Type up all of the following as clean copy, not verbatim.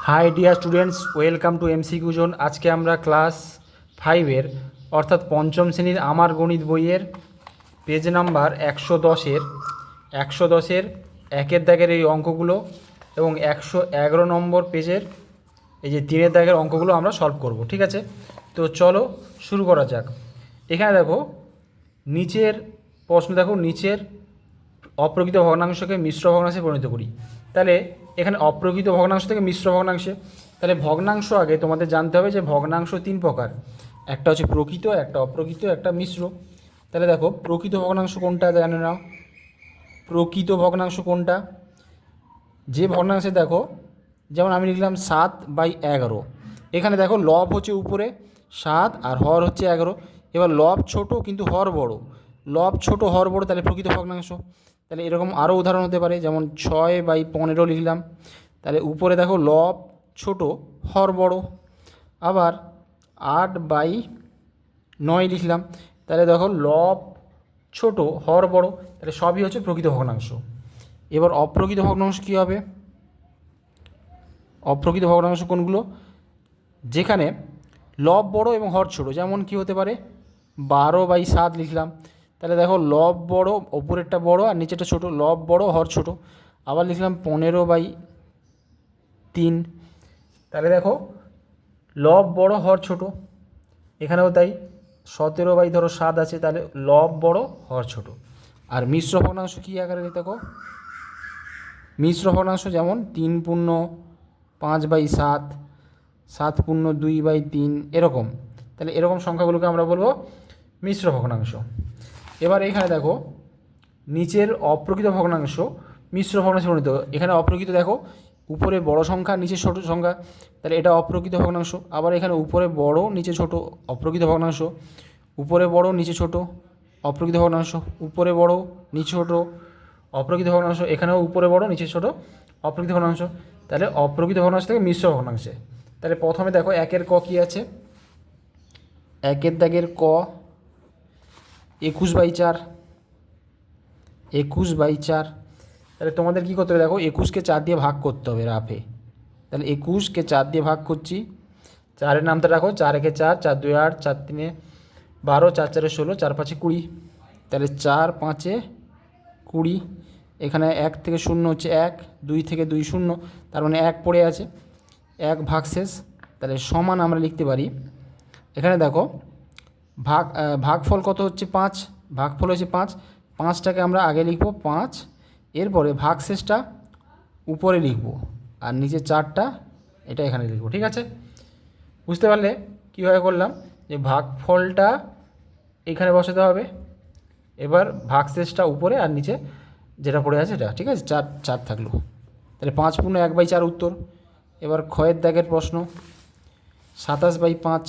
High dear students, welcome to MCQ zone. আজকে আমরা class 5-এর অর্থাৎ পঞ্চম শ্রেণীর আমার গণিত বইয়ের পেজ নাম্বার 110-এর একের দাগের এই অঙ্কগুলো এবং 111 নম্বর পেজের এই যে 3-এর দাগের অঙ্কগুলো আমরা সলভ করব। ঠিক আছে, তো চলো শুরু করা যাক। এখানে দেখো নিচের প্রশ্ন, দেখো নিচের অপ্রকৃত ভগ্নাংশকে মিশ্র ভগ্নাংশে পরিণত করি। তাহলে এখানে অপ্রকৃত ভগ্নাংশ থেকে মিশ্র ভগ্নাংশে, তাহলে ভগ্নাংশ আগে তোমাদের জানতে হবে যে ভগ্নাংশ 3 প্রকার, একটা হচ্ছে প্রকৃত, একটা অপ্রকৃত, একটা মিশ্র। তাহলে দেখো প্রকৃত ভগ্নাংশ কোনটা জানো নাও। প্রকৃত ভগ্নাংশ কোনটা? যে ভগ্নাংশে দেখো, যেমন আমি লিখলাম 7/11, এখানে দেখো লব হচ্ছে উপরে 7 আর হর হচ্ছে 11। এবার লব ছোট কিন্তু হর বড়, লব ছোট হর বড়, তাহলে প্রকৃত ভগ্নাংশ। তাহলে এরকম আরও উদাহরণ হতে পারে, যেমন 6/15 লিখলাম, তাহলে উপরে দেখো লব ছোট হর বড়। আবার 8/9 লিখলাম, তাহলে দেখো লব ছোট হর বড়, তাহলে সবই হচ্ছে প্রকৃত ভগ্নাংশ। এবার অপ্রকৃত ভগ্নাংশ কী হবে? অপ্রকৃত ভগ্নাংশ কোনগুলো? যেখানে লব বড় এবং হর ছোট, যেমন কি হতে পারে 12/7 লিখলাম, তাহলে দেখো লব বড়, ওপরেরটা বড় আর নিচেরটা ছোট, লব বড় হর ছোট। আবার লিখলাম 15/3, তাহলে দেখো লব বড় হর ছোট, এখানেও তাই 17/7 আছে, তাহলে লব বড় হর ছোট। আর মিশ্র ভগ্নাংশ কী আকারে দেখো, মিশ্র ভগ্নাংশ যেমন 3/5/7, 7/2/3 এরকম, তাহলে এরকম সংখ্যাগুলোকে আমরা বলবো মিশ্র ভগ্নাংশ। এবার এখানে দেখো নিচের অপ্রকৃত ভগ্নাংশ মিশ্র ভগ্নাংশে পরিণত। এখানে অপ্রকৃত দেখো উপরে বড় সংখ্যা নিচে ছোট সংখ্যা, তাহলে এটা অপ্রকৃত ভগ্নাংশ। আবার এখানে উপরে বড় নিচে ছোট, অপ্রকৃত ভগ্নাংশ। উপরে বড় নিচে ছোট, অপ্রকৃত ভগ্নাংশ। উপরে বড় নিচে ছোট, অপ্রকৃত ভগ্নাংশ। এখানেও উপরে বড় নিচে ছোট, অপ্রকৃত ভগ্নাংশ। তাহলে অপ্রকৃত ভগ্নাংশ থেকে মিশ্র ভগ্নাংশে। তাহলে প্রথমে দেখো একের ক কী আছে, একের দাগের ক 21/4, 21/4। তাহলে তোমাদের কী করতে হবে দেখো, 21কে 4 দিয়ে ভাগ করতে হবে রাফে। তাহলে 21কে 4 দিয়ে ভাগ করছি, 4-এর নামটা রাখো, 4-1 4, 4-2 8, 4-3 12, 4-4 16, 4-5 20। তাহলে 4-5 20, এখানে 1 থেকে 0 হচ্ছে 1, 2 থেকে 2 0, তার মানে 1 পড়ে আছে, 1 ভাগশেষ। তাহলে সমান আমরা লিখতে পারি, এখানে দেখো ভাগফল কত হচ্ছে 5, ভাগফল হচ্ছে 5, 5টাকে আমরা আগে লিখব 5, এরপরে ভাগশেষটা উপরে লিখব আর নিচে 4টা এটা এখানে লিখব। ঠিক আছে, বুঝতে পারলে কীভাবে করলাম? যে ভাগফলটা এখানে বসাতে হবে, এবার ভাগশেষটা উপরে আর নিচে যেটা পড়ে আছে এটা। ঠিক আছে, 4 থাকলো, তাহলে 5/1/4 উত্তর। এবার ক্ষয়ের দাগের প্রশ্ন 27/5,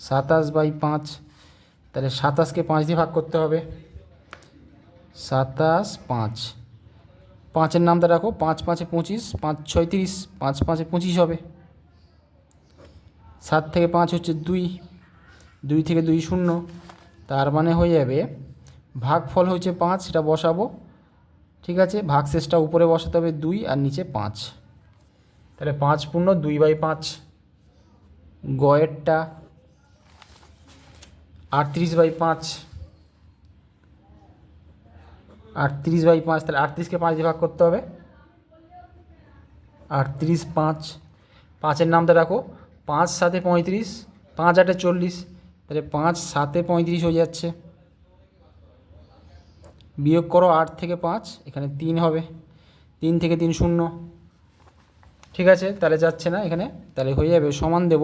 27/5, তাহলে 27কে 5 দিয়ে ভাগ করতে হবে, 27 5, 5-এর নামটা রাখো, 5-5 25, 5-6 30, 5-5 25 হবে। 7 থেকে 5 হচ্ছে 2, 2 থেকে 2 0, তার মানে হয়ে যাবে ভাগফল হচ্ছে 5, সেটা বসাবো। ঠিক আছে, ভাগশেষটা উপরে বসাতে হবে 2 আর নিচে 5, তাহলে 5/2/5। গয়েরটা 38/5, 38/5, তাহলে 38কে 5 দিয়ে ভাগ করতে হবে, 38 5, 5-এর নামটা রাখো, 5-7 35, 5-8 40, তাহলে 5-7 35 হয়ে যাচ্ছে। বিয়োগ করো 8 থেকে 5, এখানে 3 হবে, 3 থেকে 3 0। ঠিক আছে, তাহলে যাচ্ছে না এখানে, তাহলে হয়ে যাবে সমান দেব,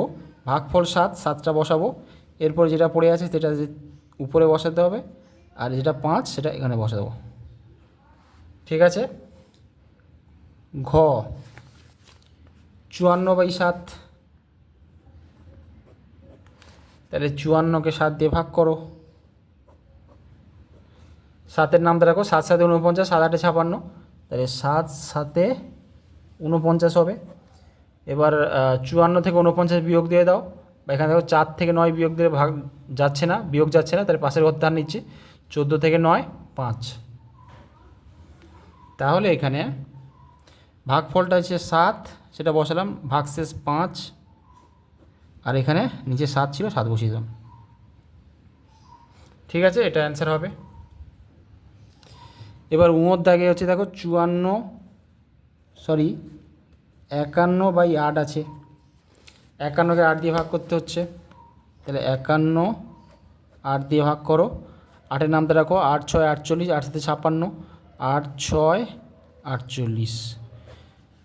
ভাগফল 7, 7টা বসাবো, এরপর যেটা পড়ে আছে সেটা উপরে বসাতে হবে, আর যেটা 5 সেটা এখানে বসা দেবো। ঠিক আছে, ঘ 54/7, তাহলে 54কে 7 দিয়ে ভাগ করো, 7-এর নামটা রাখো, 7-7 49, 7-8 56, তাহলে 7-7 49 হবে। এবার 54 থেকে 49 বিয়োগ দিয়ে দাও, বা এখানে দেখো 4 থেকে 9 বিয়োগ দিলে ভাগ যাচ্ছে না, বিয়োগ যাচ্ছে না, তাহলে পাশের ঘর ধার নিচ্ছি, 14 থেকে 9 5। তাহলে এখানে ভাগফলটা হচ্ছে 7, সেটা বসালাম, ভাগশেষ 5, আর এখানে নিচে 7 ছিল, 7 বসিয়ে দিলাম। ঠিক আছে, এটা অ্যান্সার হবে। এবার উঁয়োর দাগে হচ্ছে দেখো 51/8 আছে, 51কে 8 দিয়ে ভাগ করতে হচ্ছে, তাহলে 51 8 দিয়ে ভাগ করো, 8-এর নামতে রাখো, 8 6 48, 8 7 56, 8 6 48।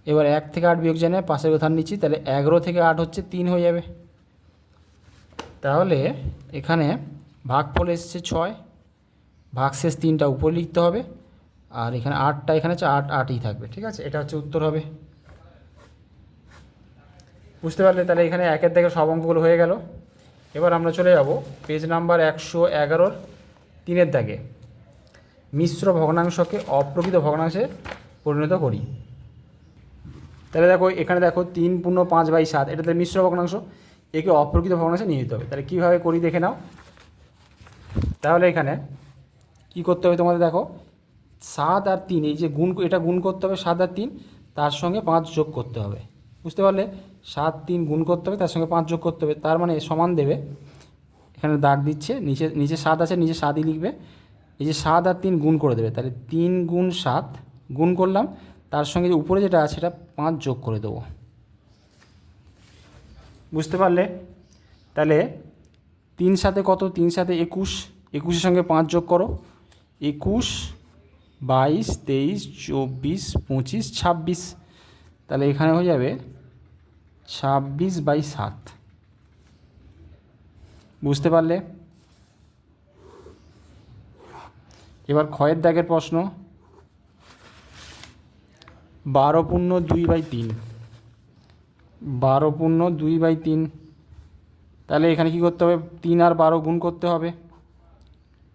এবার 1 থেকে 8 বিয়োগ জানে, পাশের কথা নিচ্ছি, তাহলে 11 থেকে 8 হচ্ছে 3 হয়ে যাবে। তাহলে এখানে ভাগফল এসছে 6, ভাগশেষ 3টা উপরে লিখতে হবে, আর এখানে 8টা এখানে হচ্ছে 8 8ই থাকবে। ঠিক আছে, এটা হচ্ছে উত্তর হবে। বুঝতে পারলে? তাহলে এখানে 1-এর দাগে সব অঙ্কগুলো হয়ে গেল। এবার আমরা চলে যাব পেজ নাম্বার 111-র 3-এর দাগে, মিশ্র ভগ্নাংশকে অপ্রকৃত ভগ্নাংশে পরিণত করি। তাহলে দেখো এখানে দেখো 3/5/7, এটা তাহলে মিশ্র ভগ্নাংশ, একে অপ্রকৃত ভগ্নাংশে নিয়ে যেতে হবে। তাহলে কীভাবে করি দেখে নাও। তাহলে এখানে কি করতে হবে তোমাদের, দেখো 7 আর 3, এই যে গুণ, এটা গুণ করতে হবে 7 আর 3, তার সঙ্গে 5 যোগ করতে হবে। বুঝতে পারলে? 7 3 গুণ করতে হবে, তার সঙ্গে 5 যোগ করতে হবে, তার মানে সমান দেবে। এখানে দাগ দিচ্ছে, নিচে নিচে 7 আছে, নিচে 7ই লিখবে। এই যে 7 আর 3 গুণ করে দেবে, তাহলে 3 গুণ 7 গুণ করলাম, তার সঙ্গে যে উপরে যেটা আছে সেটা 5 যোগ করে দেবো। বুঝতে পারলে? তাহলে 3 সাথে কত, 3 সাথে 21, 21-এর সঙ্গে 5 যোগ করো, 21 22 23 24 25 26, তাহলে এখানে হয়ে যাবে 26/7। বুঝতে পারলে? এবার ক্ষয়ের দাগের প্রশ্ন, 12/2/3, 12/2/3, তাহলে এখানে কি করতে হবে, 3 আর 12 গুণ করতে হবে,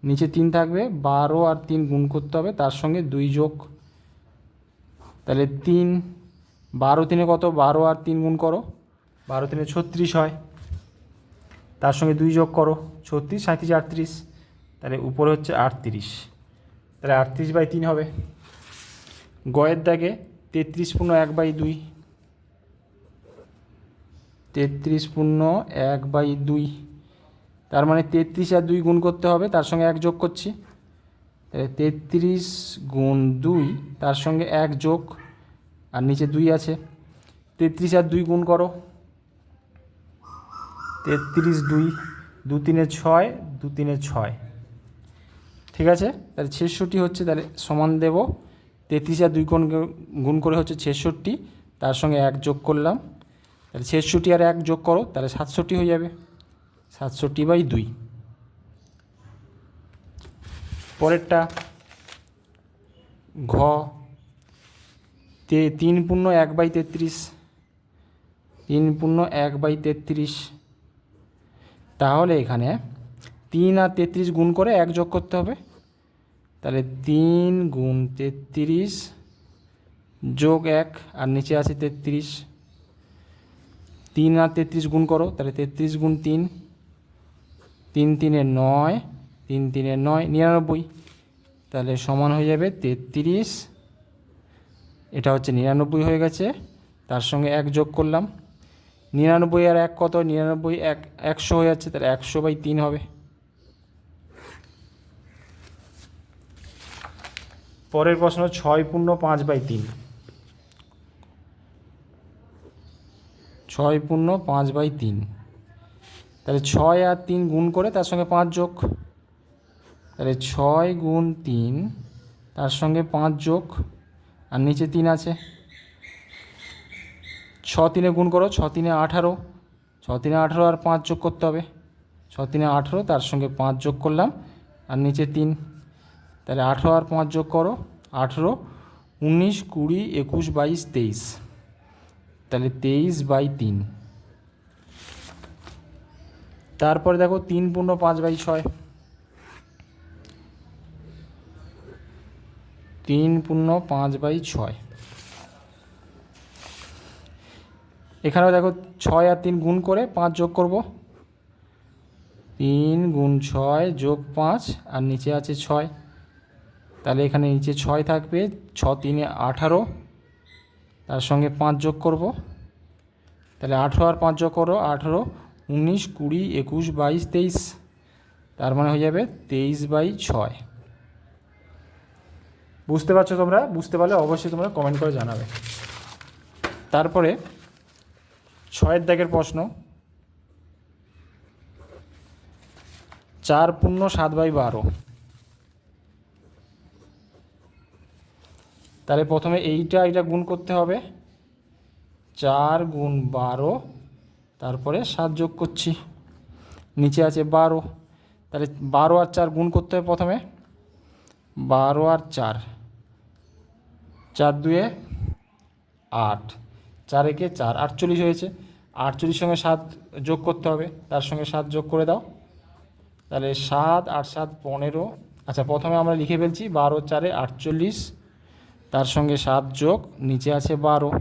নিচে 3 থাকবে, 12 আর 3 গুণ করতে হবে, তার সঙ্গে 2 যোগ, তাহলে 3, 12 3 কত, 12 আর 3 গুণ করো, 12 3 36 হয়, তার সঙ্গে 2 যোগ করো, 36 37 38, তাহলে উপরে হচ্ছে 38, তাহলে 38/3 হবে। গয়ের দাগে 33/1/2, 33/1/2, তার মানে 33 আর 2 গুণ করতে হবে, তার সঙ্গে 1 যোগ করছি, তাহলে 33 গুণ 2, তার সঙ্গে 1 যোগ, আর নিচে 2 আছে, 33 আর 2 গুণ করো, 33 2 2 3 6, 2 3 6, ঠিক আছে, তাহলে 66 হচ্ছে, তাহলে সমান দেব, 33 আর 2 গুণ করে হচ্ছে 66, তার সঙ্গে 1 যোগ করলাম, তাহলে 66 আর 1 যোগ করো, তাহলে 67 হয়ে যাবে, 67/2। পরেরটা ঘ, 3/1/33, 3/1/33, তাহলে এখানে 3 আর 33 গুণ করে 1 যোগ করতে হবে, তাহলে 3 গুণ 33 যোগ 1, আর নিচে আছে 33, 3 আর 33 গুণ করো, তাহলে 33 গুণ 3, 3 3 9, 3 3 9 99, তাহলে সমান হয়ে যাবে 33, এটা হচ্ছে 99 হয়ে গেছে, তার সঙ্গে 1 যোগ করলাম, 99 আর 1 কত, 99 1 100 হয়ে যাচ্ছে, তাহলে 100/3 হবে। পরের প্রশ্ন 6/5/3, 6/5/3, তাহলে 6 আর 3 গুণ করে তার সঙ্গে 5 যোগ, তাহলে 6 গুণ 3, তার সঙ্গে 5 যোগ, আর নিচে 3 আছে, 6 3 গুণ করো, 6 3 18, 6 3 18 আর 5 যোগ করতে হবে, 6 3 18, তার সঙ্গে 5 যোগ করলাম, আর নিচে 3, তাহলে 18 আর 5 যোগ করো, 18 19 20 21 22 23, তাহলে 23/3। তারপরে দেখো 3/5/6, 3/5/6, এখানেও দেখো 6 আর 3 গুণ করে 5 যোগ করব, 3 গুণ 6 যোগ 5, আর নিচে আছে 6, তাহলে এখানে নিচে 6 থাকবে, 6 3 18, তার সঙ্গে 5 যোগ করব, তাহলে 18 আর 5 যোগ করো, 18, 19, 20, 21, 22, 23, তার মানে হয়ে যাবে 23/6। বুঝতে পারছো তোমরা? বুঝতে পারলে অবশ্যই তোমরা কমেন্ট করে জানাবে। তারপরে 6 দাগের প্রশ্ন, 4 পূর্ণ 7/12। তাহলে প্রথমে এইটা গুণ করতে হবে, 4 গুণ 12, তারপরে 7 যোগ করছি, নিচে আছে 12। তাহলে 12 আর 4 গুণ করতে হবে প্রথমে, 12 আর 4, 4 2 8, 4 1 4, 48 হয়েছে। 48 সঙ্গে 7 যোগ করতে হবে, তার সঙ্গে 7 যোগ করে দাও, তাহলে 7 8 7 15। আচ্ছা, প্রথমে আমরা লিখে ফেলছি 12 4 48, তার সঙ্গে 7 যোগ, নিচে আছে 12।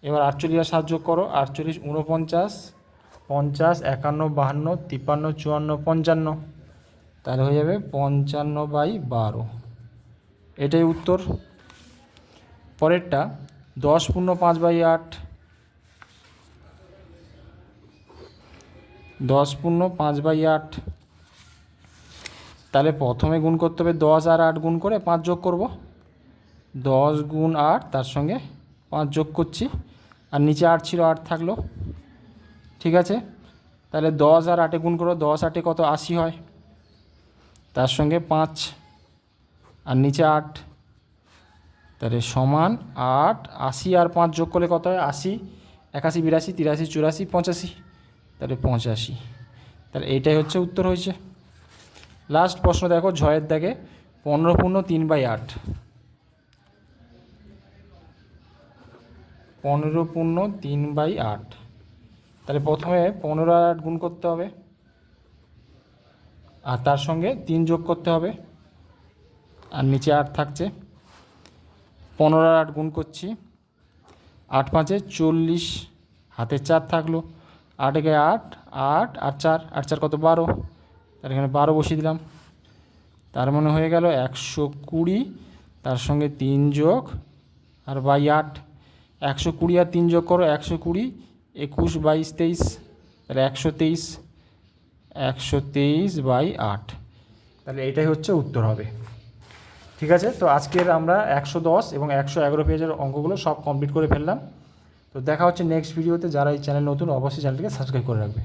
এবার 48 আর 7 যোগ করো, 48 49, 50 51 52 53 54 55, তাহলে হয়ে যাবে 55/12। এটাই উত্তর। পরেরটা 10 পূর্ণ 5/8। 10 পূর্ণ 5/8, তাহলে প্রথমে গুণ করতে হবে 10 আর 8 গুণ করে 5 যোগ করব, 10 গুণ 8, তার সঙ্গে 5 যোগ করছি, আর নিচে 8 ছিল, 8 থাকলো। ঠিক আছে, তাহলে 10 আর 8 গুণ করো, 10 8 কত, 80 হয়, তার সঙ্গে 5 আর নিচে 8, তাহলে সমান 8, 80 আর 5 যোগ করলে কত হয়, 80, 81 82 83 84 85, তাহলে 85। তাহলে এইটাই হচ্ছে উত্তর হয়েছে। লাস্ট প্রশ্ন দেখো 6 দাগে, 15 পূর্ণ 3/8। 15 পূর্ণ 3/8, তাহলে প্রথমে 15 আর 8 গুণ করতে হবে, আর তার সঙ্গে 3 যোগ করতে হবে, আর নিচে 8 থাকছে। 15 আর 8 গুণ করছি, 8 5 40, হাতে 4 থাকলো, 8 1 8, 8 আর 4, 8 4 কত, 12, তার এখানে 12 বসিয়ে দিলাম। তার মানে হয়ে গেল 120, তার সঙ্গে 3 যোগ আর 8, 120 আর 3 যোগ করো, 120, 21 22 23, তাহলে 123, 123/8। তাহলে এইটাই হচ্ছে উত্তর হবে। ঠিক আছে, তো আজকের আমরা 110 এবং 111 পেজের অঙ্কগুলো সব কমপ্লিট করে ফেললাম। তো দেখা হচ্ছে নেক্সট ভিডিওতে। যারা এই চ্যানেল নতুন, অবশ্যই চ্যানেলটিকে সাবস্ক্রাইব করে রাখবে।